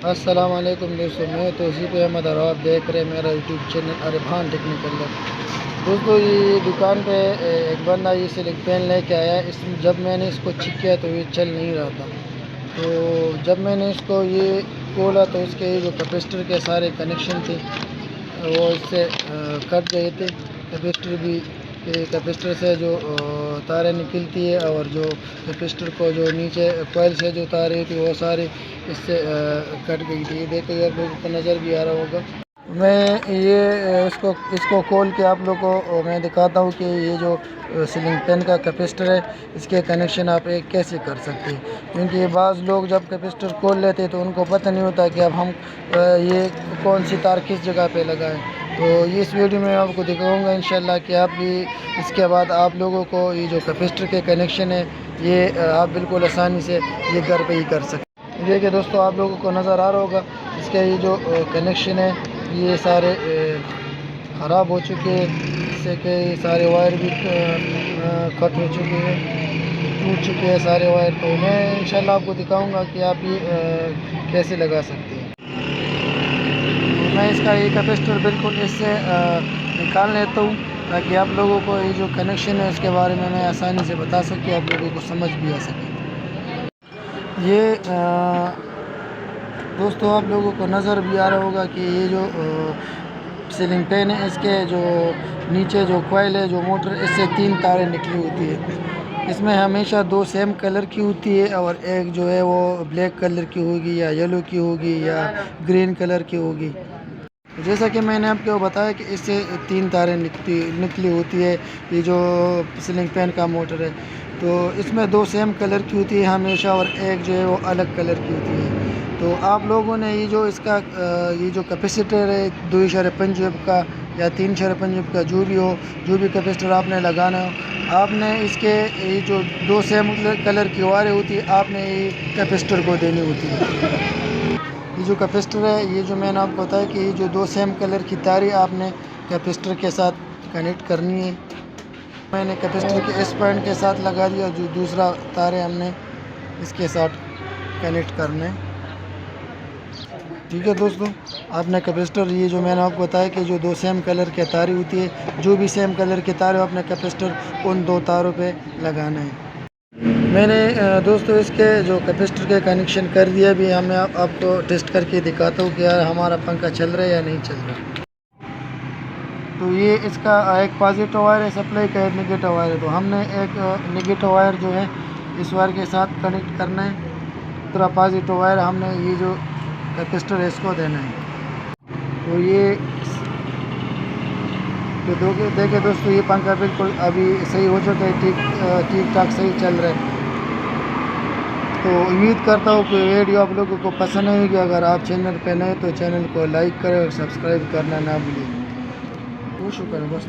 السلام علیکم دوستوں، میں توصیف احمد اور آپ دیکھ رہے ہیں میرا یوٹیوب چینل عرفان ٹیکنیکل لب۔ دوستوں یہ دکان پہ ایک بندہ یہ سلنگ پین لے کے آیا، جب میں نے اس کو چیک کیا تو یہ چل نہیں رہا تھا۔ تو جب میں نے اس کو یہ کھولا تو اس کے جو کیپیسٹر کے سارے کنیکشن تھے وہ اس سے کٹ گئے تھے۔ کیپیسٹر سے جو تاریں نکلتی ہے اور جو کیپیسٹر کو جو نیچے کوئل سے جو تاریں تھی وہ ساری اس سے کٹ گئی تھی۔ یہ دیکھیں آپ لوگوں کو نظر بھی آ رہا ہوگا۔ میں یہ اس کو کھول کے آپ لوگوں کو میں دکھاتا ہوں کہ یہ جو سلنگ پین کا کیپیسٹر ہے اس کے کنیکشن آپ کیسے کر سکتے ہیں، کیونکہ بعض لوگ جب کیپیسٹر کھول لیتے تو ان کو پتہ نہیں ہوتا کہ اب ہم یہ کون سی تار کس جگہ پہ لگائیں۔ تو یہ اس ویڈیو میں آپ کو دکھاؤں گا انشاءاللہ کہ آپ بھی اس کے بعد آپ لوگوں کو یہ جو کیپیسٹر کے کنیکشن ہے یہ آپ بالکل آسانی سے یہ گھر پہ ہی کر سکتے ہیں۔ دیکھیں دوستوں آپ لوگوں کو نظر آ رہا ہوگا اس کے یہ جو کنیکشن ہے یہ سارے خراب ہو چکے ہیں، اس سے کہ یہ سارے وائر بھی کٹ ہو چکے ہیں، ٹوٹ چکے ہیں سارے وائر۔ تو میں انشاءاللہ آپ کو دکھاؤں گا کہ آپ یہ کیسے لگا سکتے ہیں۔ میں اس کا یہ کیپیسٹر بالکل اس سے نکال لیتا ہوں تاکہ آپ لوگوں کو یہ جو کنیکشن ہے اس کے بارے میں آسانی سے بتا سکیں، آپ لوگوں کو سمجھ بھی آ سکے۔ یہ دوستوں آپ لوگوں کو نظر بھی آ رہا ہوگا کہ یہ جو سلنگ پین ہے اس کے جو نیچے جو کوئل ہے جو موٹر اس سے 3 تاریں نکلی ہوتی ہے۔ اس میں ہمیشہ 2 سیم کلر کی ہوتی ہے اور ایک جو ہے وہ بلیک کلر کی ہوگی یا یلو کی ہوگی یا گرین کلر کی ہوگی۔ جیسا کہ میں نے آپ کو بتایا کہ اس سے 3 تاریں نکلی ہوتی ہے یہ جو سلنگ پین کا موٹر ہے، تو اس میں 2 سیم کلر کی ہوتی ہے ہمیشہ اور ایک جو ہے وہ الگ کلر کی ہوتی ہے۔ تو آپ لوگوں نے یہ جو اس کا یہ جو کیپیسٹر ہے 2.5 کا یا 3.5 کا جو بھی ہو، جو بھی کیپیسٹر آپ نے لگانا ہو، آپ نے اس کے یہ جو 2 سیم کلر کی وائریں ہوتی ہے آپ نے یہ کیپیسٹر کو دینی ہوتی ہے۔ یہ جو کیپیسٹر ہے یہ جو میں نے آپ کو بتایا کہ یہ جو 2 سیم کلر کی تاریں آپ نے کیپیسٹر کے ساتھ کنیکٹ کرنی ہے۔ میں نے کیپیسٹر کے اس پوائنٹ کے ساتھ لگا دیا، جو دوسرا تاریں ہم نے اس کے ساتھ کنیکٹ کرنے۔ ٹھیک ہے دوستوں، آپ نے کیپیسٹر یہ جو میں نے آپ کو بتایا کہ جو 2 سیم کلر کی تاریں ہوتی ہے، جو بھی سیم کلر کی تاریں آپ نے کیپیسٹر ان 2 تاروں پہ لگانا ہے۔ میں نے دوستوں اس کے جو کیپیسٹر کے کنیکشن کر دیا بھی، میں آپ کو ٹیسٹ کر کے دکھاتا ہوں کہ یار ہمارا پنکھا چل رہا ہے یا نہیں چل رہا۔ تو یہ اس کا ایک پازیٹیو وائر ہے سپلائی کا، ایک نگیٹو وائر ہے، تو ہم نے ایک نگیٹو وائر جو ہے اس وائر کے ساتھ کنیکٹ کرنا ہے، دوسرا پازیٹیو وائر ہم نے یہ جو کیپیسٹر ہے اس کو دینا ہے۔ تو یہ دیکھیں دوستوں یہ پنکھا بالکل ابھی صحیح ہو چکا ہے، ٹھیک ٹھاک صحیح چل رہا ہے۔ تو امید کرتا ہوں کہ ویڈیو آپ لوگوں کو پسند آئے گی۔ اگر آپ چینل پہ نئے تو چینل کو لائک کریں اور سبسکرائب کرنا نہ بھولیں۔ شکریہ بس۔